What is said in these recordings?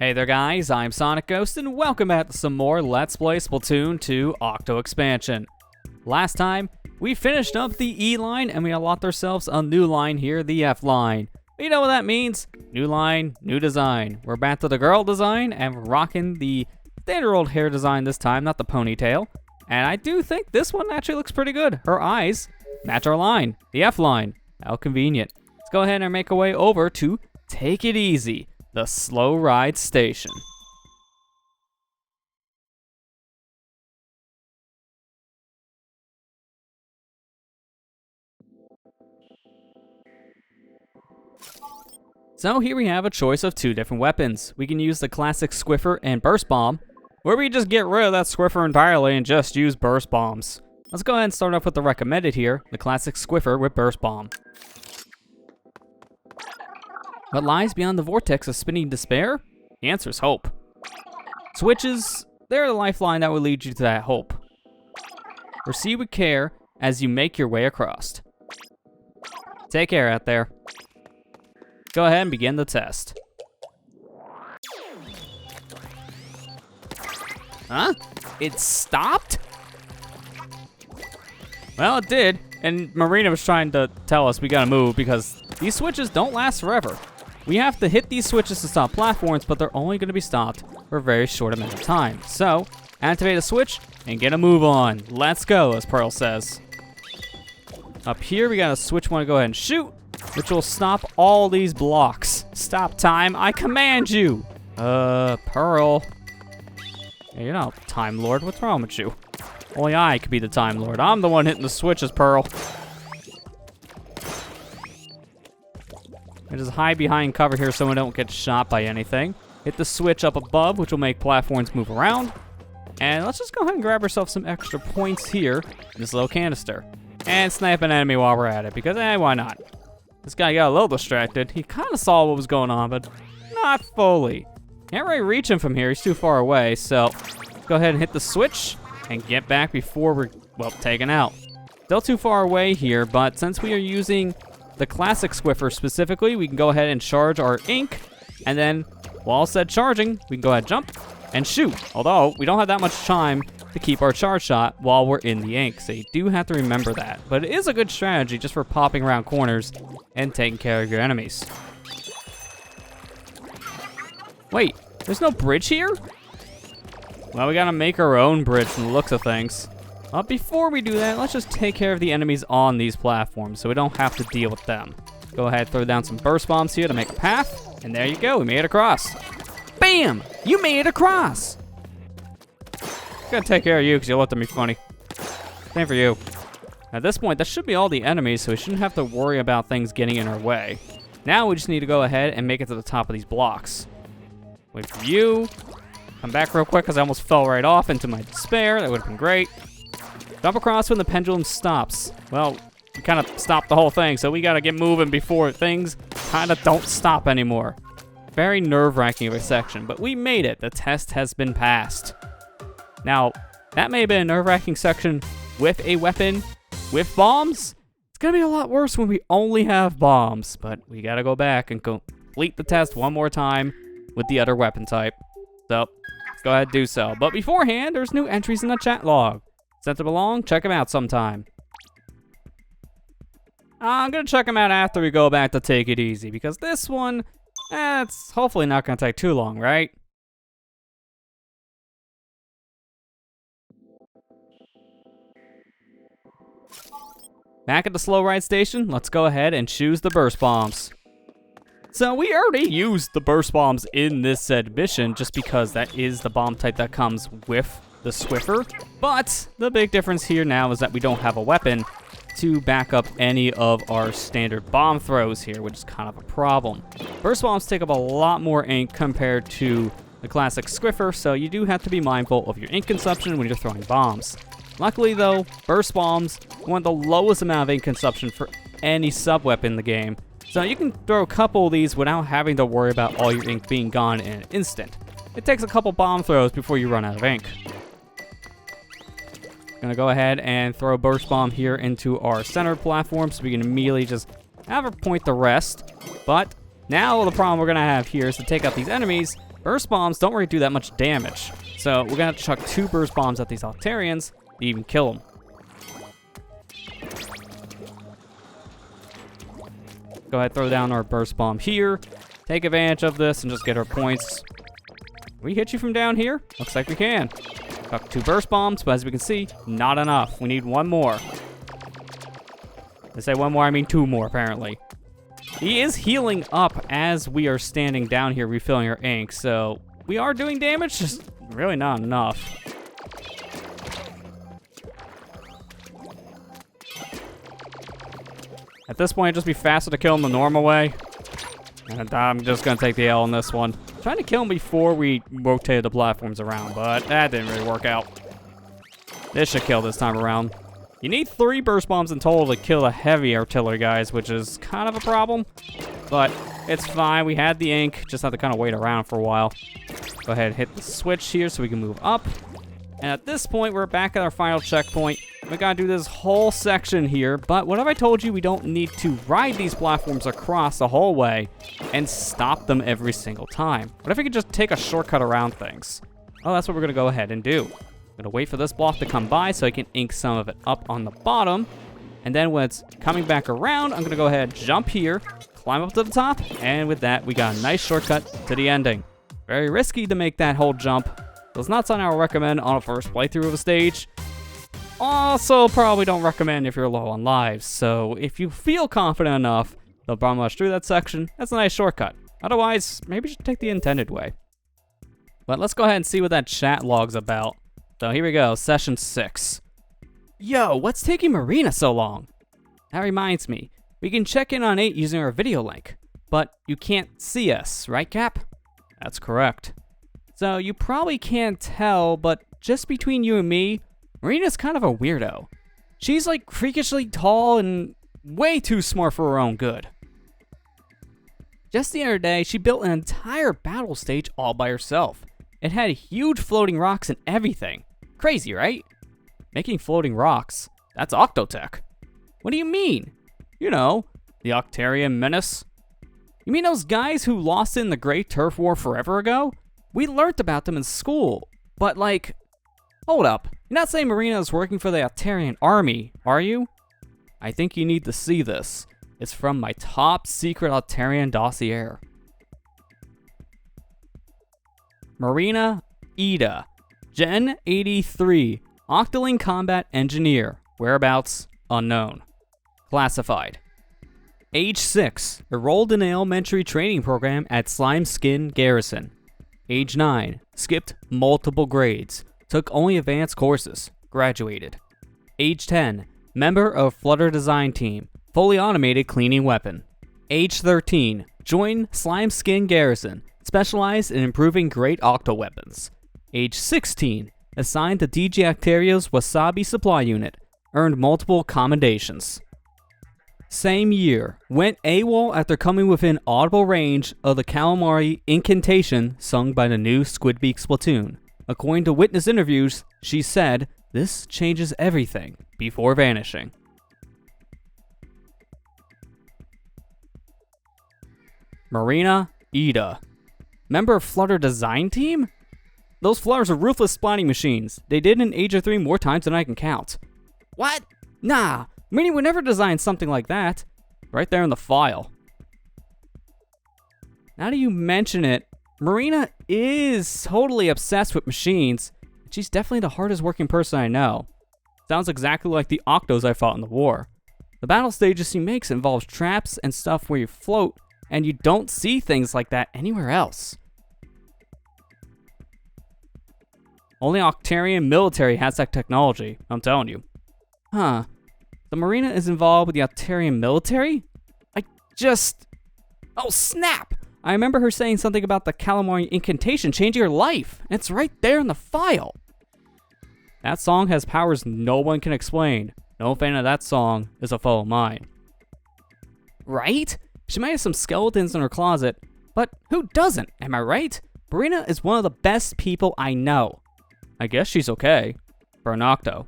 Hey there guys, I'm SonicGhost and welcome back to some more Let's Play Splatoon 2 Octo expansion. Last time, we finished up the E line and we unlocked ourselves a new line here, the F line. You know what that means? New line, new design. We're back to the girl design and we're rocking the standard old hair design this time, not the ponytail. And I do think this one actually looks pretty good. Her eyes match our line, the F line. How convenient. Let's go ahead and make our way over to Take It Easy, the slow ride station. So here we have a choice of two different weapons. We can use the classic Squiffer and Burst Bomb, or we just get rid of that Squiffer entirely and just use Burst Bombs. Let's go ahead and start off with the recommended here, the classic Squiffer with Burst Bomb. What lies beyond the vortex of spinning despair? The answer is hope. Switches, they're the lifeline that will lead you to that hope. Proceed with care as you make your way across. Take care out there. Go ahead and begin the test. Huh? It stopped? Well, it did, and Marina was trying to tell us we gotta move because these switches don't last forever. We have to hit these switches to stop platforms, but they're only gonna be stopped for a very short amount of time. So, activate a switch and get a move on. Let's go, as Pearl says. Up here, we got a switch we wanna go ahead and shoot, which will stop all these blocks. Stop time, I command you! Pearl. Hey, you're not a Time Lord, what's wrong with you? Only I could be the Time Lord. I'm the one hitting the switches, Pearl. I just hide behind cover here so we don't get shot by anything. Hit the switch up above, which will make platforms move around. And let's just go ahead and grab ourselves some extra points here in this little canister. And snipe an enemy while we're at it, because why not? This guy got a little distracted. He kind of saw what was going on, but not fully. Can't really reach him from here, he's too far away, so let's go ahead and hit the switch and get back before we're, well, taken out. Still too far away here, but since we are using the classic Squiffer specifically, we can go ahead and charge our ink, and then, while said charging, we can go ahead and jump and shoot. Although, we don't have that much time to keep our charge shot while we're in the ink, so you do have to remember that. But it is a good strategy just for popping around corners and taking care of your enemies. Wait, there's no bridge here? Well, we gotta make our own bridge from the looks of things. Before we do that, let's just take care of the enemies on these platforms so we don't have to deal with them. Go ahead, throw down some burst bombs here to make a path, and there you go, we made it across. Bam! You made it across! Gotta take care of you because you looked at me funny. Same for you. At this point, that should be all the enemies, so we shouldn't have to worry about things getting in our way. Now we just need to go ahead and make it to the top of these blocks. Wait for you. Come back real quick because I almost fell right off into my despair. That would have been great. Jump across when the pendulum stops. Well, we kind of stopped the whole thing, so we gotta get moving before things kind of don't stop anymore. Very nerve-wracking of a section, but we made it. The test has been passed. Now, that may have been a nerve-wracking section with a weapon, with bombs. It's gonna be a lot worse when we only have bombs, but we gotta go back and complete the test one more time with the other weapon type. So, let's go ahead and do so. But beforehand, there's new entries in the chat log. Sent them along, check them out sometime. I'm gonna check them out after we go back to Take It Easy, because this one, it's hopefully not gonna take too long, right? Back at the slow ride station, let's go ahead and choose the burst bombs. So we already used the burst bombs in this said mission just because that is the bomb type that comes with the Squiffer. But the big difference here now is that we don't have a weapon to back up any of our standard bomb throws here, which is kind of a problem. Burst bombs take up a lot more ink compared to the classic Squiffer, so you do have to be mindful of your ink consumption when you're throwing bombs. Luckily though, burst bombs want the lowest amount of ink consumption for any sub-weapon in the game, so you can throw a couple of these without having to worry about all your ink being gone in an instant. It takes a couple bomb throws before you run out of ink. Gonna go ahead and throw a burst bomb here into our center platform so we can immediately just have her point the rest. But Now the problem we're gonna have here is to take out these enemies. Burst bombs don't really do that much damage. So we're gonna have to chuck 2 burst bombs at these Octarians to even kill them. Go ahead, throw down our burst bomb here. Take advantage of this and just get our points. Can we hit you from down here? Looks like we can. Chuck 2 burst bombs, but as we can see, not enough. We need 1 more. I say 1 more, I mean 2 more, apparently. He is healing up as we are standing down here refilling our ink, so we are doing damage, just really not enough. At this point, it'd just be faster to kill him the normal way. And I'm just gonna take the L on this one. Trying to kill him before we rotated the platforms around, but that didn't really work out. This should kill this time around. You need 3 burst bombs in total to kill the heavy artillery guys, which is kind of a problem. But it's fine. We had the ink. Just have to kind of wait around for a while. Go ahead and hit the switch here so we can move up. And at this point, we're back at our final checkpoint. We gotta do this whole section here. But what have I told you? We don't need to ride these platforms across the whole way and stop them every single time. What if we could just take a shortcut around things? Oh, that's what we're gonna go ahead and do. I'm gonna wait for this block to come by so I can ink some of it up on the bottom. And then when it's coming back around, I'm gonna go ahead, jump here, climb up to the top, and with that, we got a nice shortcut to the ending. Very risky to make that whole jump. So it's not something I would recommend on a first playthrough of a stage. Also, probably don't recommend if you're low on lives. So if you feel confident enough, they'll bomb rush through that section. That's a nice shortcut. Otherwise, maybe just take the intended way. But let's go ahead and see what that chat log's about. So here we go, session 6. Yo, what's taking Marina so long? That reminds me, we can check in on 8 using our video link. But you can't see us, right, Cap? That's correct. So you probably can't tell, but just between you and me, Marina's kind of a weirdo. She's like freakishly tall and way too smart for her own good. Just the other day, she built an entire battle stage all by herself. It had huge floating rocks and everything. Crazy, right? Making floating rocks, that's Octotech. What do you mean? You know, the Octarian Menace. You mean those guys who lost in the Great Turf War forever ago? We learned about them in school, but like, hold up. You're not saying Marina is working for the Octarian army, are you? I think you need to see this. It's from my top secret Octarian dossier. Marina Ida, Gen 83, Octoling Combat Engineer, whereabouts unknown. Classified. Age 6, enrolled in an elementary training program at Slime Skin Garrison. Age 9, skipped multiple grades, took only advanced courses, graduated. Age 10, member of Flutter Design Team, fully automated cleaning weapon. Age 13, joined Slime Skin Garrison, specialized in improving great Octo weapons. Age 16, assigned to DJ Octario's Wasabi Supply Unit, earned multiple commendations. Same year, went AWOL after coming within audible range of the Calamari incantation sung by the new Squidbeak Splatoon. According to witness interviews, she said, "This changes everything," before vanishing. Marina Ida, member of Flutter Design Team? Those Flutters are ruthless splatting machines. They did in Age of 3 more times than I can count. What? Nah, Marina would never design something like that. Right there in the file. Now that you mention it, Marina is totally obsessed with machines. She's definitely the hardest working person I know. Sounds exactly like the Octos I fought in the war. The battle stages she makes involves traps and stuff where you float, and you don't see things like that anywhere else. Only Octarian military has that technology, I'm telling you. Huh. The Marina is involved with the Octarian military? Oh snap! I remember her saying something about the Calamari incantation changing her life. And it's right there in the file. That song has powers no one can explain. No fan of that song is a foe of mine. Right? She might have some skeletons in her closet, but who doesn't, am I right? Marina is one of the best people I know. I guess she's okay. For an Octo.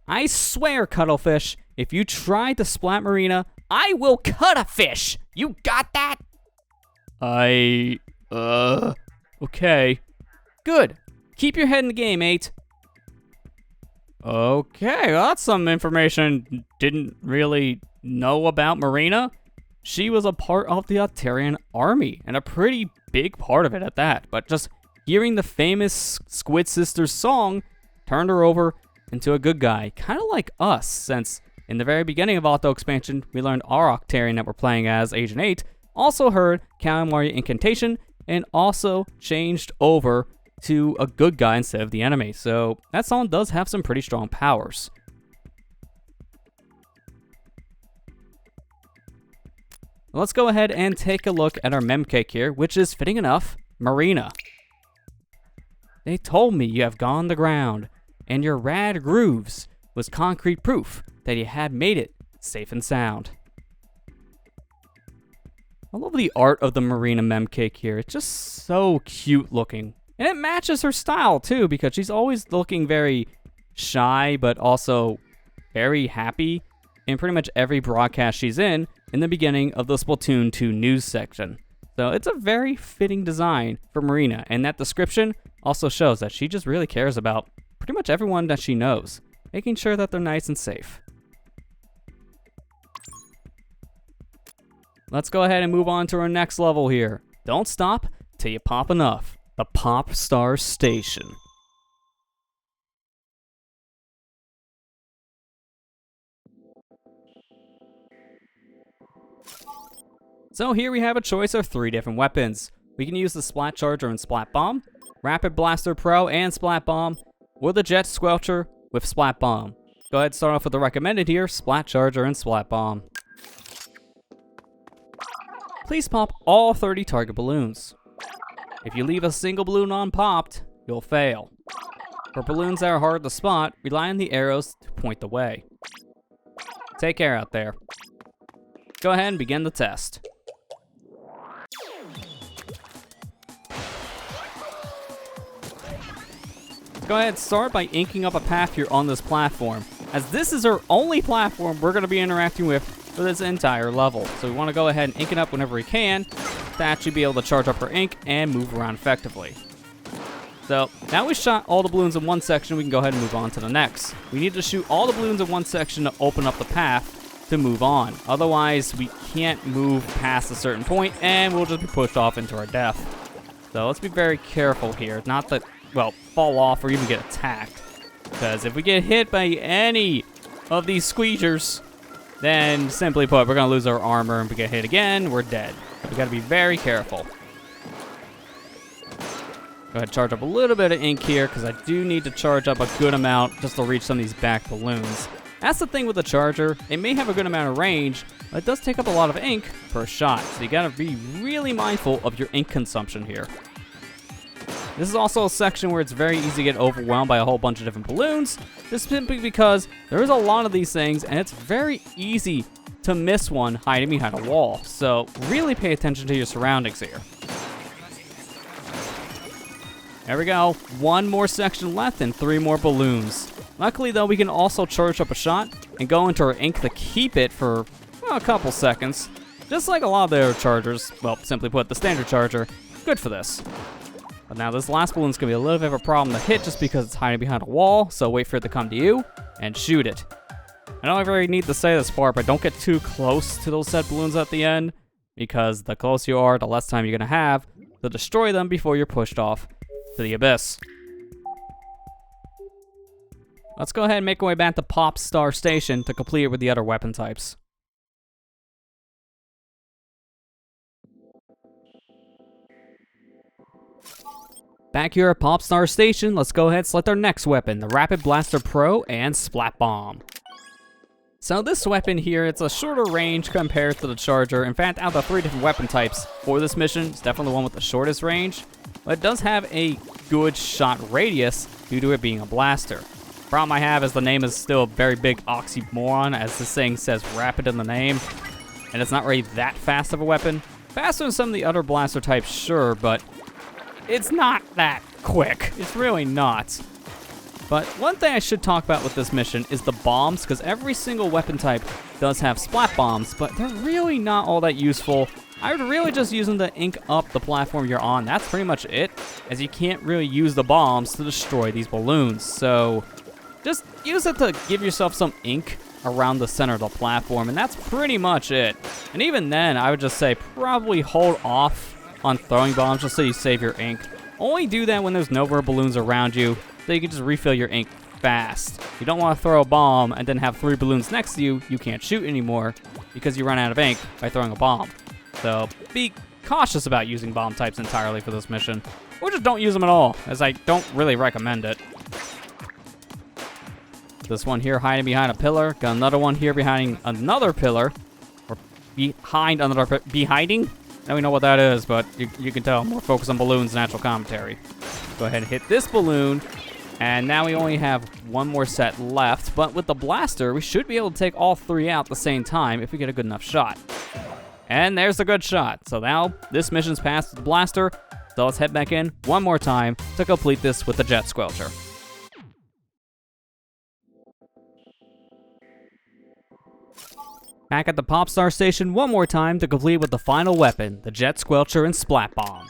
I swear, Cuttlefish, if you try to splat Marina, I will cut a fish! You got that? Okay. Good. Keep your head in the game, 8. Okay, well, that's some information didn't really know about Marina. She was a part of the Octarian army, and a pretty big part of it at that. But just hearing the famous Squid Sisters song turned her over into a good guy, kind of like us, since in the very beginning of Octo expansion, we learned our Octarian that we're playing as, Agent 8, also heard Kalimari Incantation, and also changed over to a good guy instead of the enemy. So that song does have some pretty strong powers. Let's go ahead and take a look at our mem cake here, which is, fitting enough, Marina. They told me you have gone the ground, and your rad grooves was concrete proof that you had made it safe and sound. I love the art of the Marina mem cake here. It's just so cute looking. And it matches her style too, because she's always looking very shy, but also very happy in pretty much every broadcast she's in the beginning of the Splatoon 2 news section. So it's a very fitting design for Marina, and that description also shows that she just really cares about pretty much everyone that she knows, making sure that they're nice and safe. Let's go ahead and move on to our next level here. Don't stop till you pop enough. The Pop Star Station. So here we have a choice of 3 different weapons. We can use the Splat Charger and Splat Bomb, Rapid Blaster Pro and Splat Bomb, or the Jet Squelcher with Splat Bomb. Go ahead and start off with the recommended here, Splat Charger and Splat Bomb. Please pop all 30 target balloons. If you leave a single balloon unpopped, you'll fail. For balloons that are hard to spot, rely on the arrows to point the way. Take care out there. Go ahead and begin the test. Go ahead and start by inking up a path here on this platform, as this is our only platform we're going to be interacting with for this entire level. So we want to go ahead and ink it up whenever we can to actually be able to charge up our ink and move around effectively. So now we shot all the balloons in one section, we can go ahead and move on to the next. We need to shoot all the balloons in one section to open up the path to move on. Otherwise, we can't move past a certain point and we'll just be pushed off into our death. So let's be very careful here, not to, well, fall off or even get attacked. Because if we get hit by any of these squeezers, then simply put, we're going to lose our armor, and if we get hit again, we're dead. We got to be very careful. Go ahead and charge up a little bit of ink here, because I do need to charge up a good amount just to reach some of these back balloons. That's the thing with the charger. It may have a good amount of range, but it does take up a lot of ink per shot. So you got to be really mindful of your ink consumption here. This is also a section where it's very easy to get overwhelmed by a whole bunch of different balloons, just simply because there is a lot of these things, and it's very easy to miss one hiding behind a wall. So really pay attention to your surroundings here. There we go. 1 more section left and 3 more balloons. Luckily, though, we can also charge up a shot and go into our ink to keep it for a couple seconds. Just like a lot of the other chargers, well, simply put, the standard charger, good for this. But now this last balloon's gonna be a little bit of a problem to hit just because it's hiding behind a wall, so wait for it to come to you and shoot it. I don't really need to say this part, but don't get too close to those set balloons at the end, because the closer you are, the less time you're gonna have to destroy them before you're pushed off to the abyss. Let's go ahead and make our way back to Pop Star Station to complete it with the other weapon types. Back here at Pop Star Station, let's go ahead and select our next weapon, the Rapid Blaster Pro and Splat Bomb. So this weapon here, it's a shorter range compared to the Charger. In fact, out of the 3 different weapon types for this mission, it's definitely the one with the shortest range. But it does have a good shot radius due to it being a blaster. Problem I have is the name is still a very big oxymoron, as this thing says rapid in the name. And it's not really that fast of a weapon. Faster than some of the other blaster types, sure, but it's not that quick. It's really not. But one thing I should talk about with this mission is the bombs, because every single weapon type does have splat bombs, but they're really not all that useful I would really just use them to ink up the platform you're on. That's pretty much it, as you can't really use the bombs to destroy these balloons. So just use it to give yourself some ink around the center of the platform, and that's pretty much it. And even then, I would just say probably hold off on throwing bombs just so you save your ink. Only do that when there's no rubber balloons around you, so you can just refill your ink fast. You don't want to throw a bomb and then have 3 balloons next to you can't shoot anymore because you run out of ink by throwing a bomb. So be cautious about using bomb types entirely for this mission, or just don't use them at all, as I don't really recommend it. This one here hiding behind a pillar. Got another one here behind another pillar. Or behind another behind? Now we know what that is, but you can tell. More focus on balloons than actual commentary. Go ahead and hit this balloon. And now we only have one more set left. But with the blaster, we should be able to take all 3 out at the same time if we get a good enough shot. And there's the good shot. So now this mission's passed with the blaster. So let's head back in one more time to complete this with the jet squelcher. Back at the Popstar Station one more time to complete with the final weapon, the Jet Squelcher and Splat Bomb.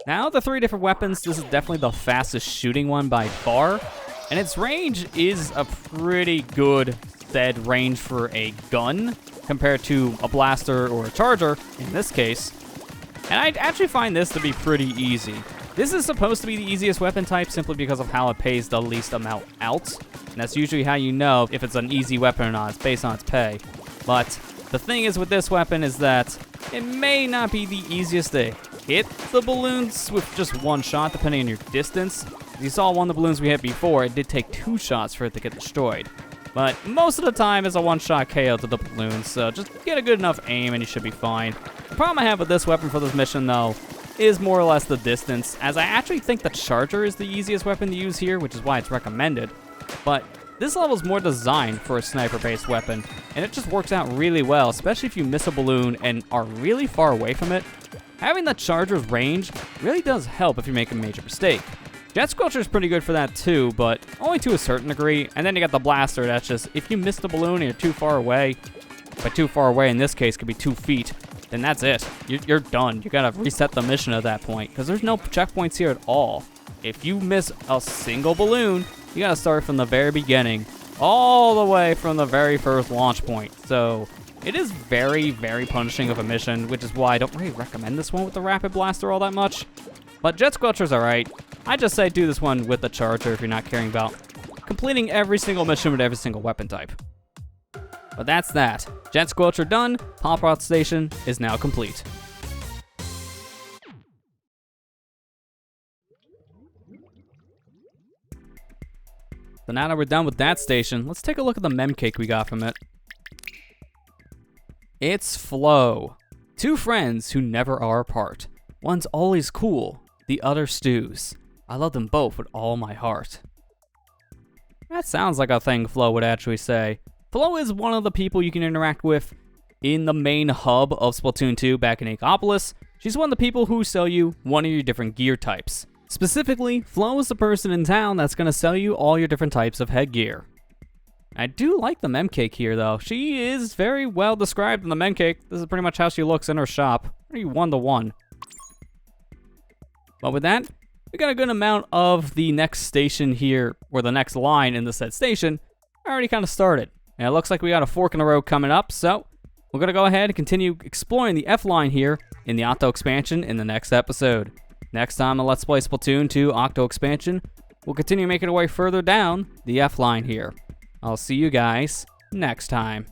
Now, the 3 different weapons, this is definitely the fastest shooting one by far, and its range is a pretty good said range for a gun compared to a blaster or a charger in this case. And I actually find this to be pretty easy. This is supposed to be the easiest weapon type simply because of how it pays the least amount out. And that's usually how you know if it's an easy weapon or not. It's based on its pay. But the thing is with this weapon is that it may not be the easiest to hit the balloons with just one shot depending on your distance. As you saw one of the balloons we hit before, it did take 2 shots for it to get destroyed. But most of the time it's a one-shot KO to the balloons, so just get a good enough aim and you should be fine. The problem I have with this weapon for this mission though is more or less the distance, as I actually think the charger is the easiest weapon to use here, which is why it's recommended. But this level is more designed for a sniper-based weapon, and it just works out really well, especially if you miss a balloon and are really far away from it. Having the charger's range really does help if you make a major mistake. Jet Squelcher is pretty good for that too, but only to a certain degree. And then you got the blaster, that's just, if you miss the balloon and you're too far away, but too far away in this case could be 2 feet, then that's it. You're done. You gotta reset the mission at that point, because there's no checkpoints here at all. If you miss a single balloon, you gotta start from the very beginning, all the way from the very first launch point. So it is very, very punishing of a mission, which is why I don't really recommend this one with the Rapid Blaster all that much. But Jet Squelcher's alright. I just say do this one with the charger if you're not caring about completing every single mission with every single weapon type. But that's that. Jet Squelcher done, Popstar Station is now complete. So now that we're done with that station, let's take a look at the mem cake we got from it. It's Flo. 2 friends who never are apart. One's always cool, the other stews. I love them both with all my heart. That sounds like a thing Flo would actually say. Flo is one of the people you can interact with in the main hub of Splatoon 2 back in Acopolis. She's one of the people who sell you one of your different gear types. Specifically, Flo is the person in town that's going to sell you all your different types of headgear. I do like the mem cake here though. She is very well described in the mem cake. This is pretty much how she looks in her shop. Pretty 1-to-1. But with that, we got a good amount of the next station here, or the next line in the said station, already kind of started. And it looks like we got a fork in the road coming up, so we're going to go ahead and continue exploring the F line here in the Octo expansion in the next episode. Next time on Let's Play Splatoon 2 Octo expansion, we'll continue making our way further down the F line here. I'll see you guys next time.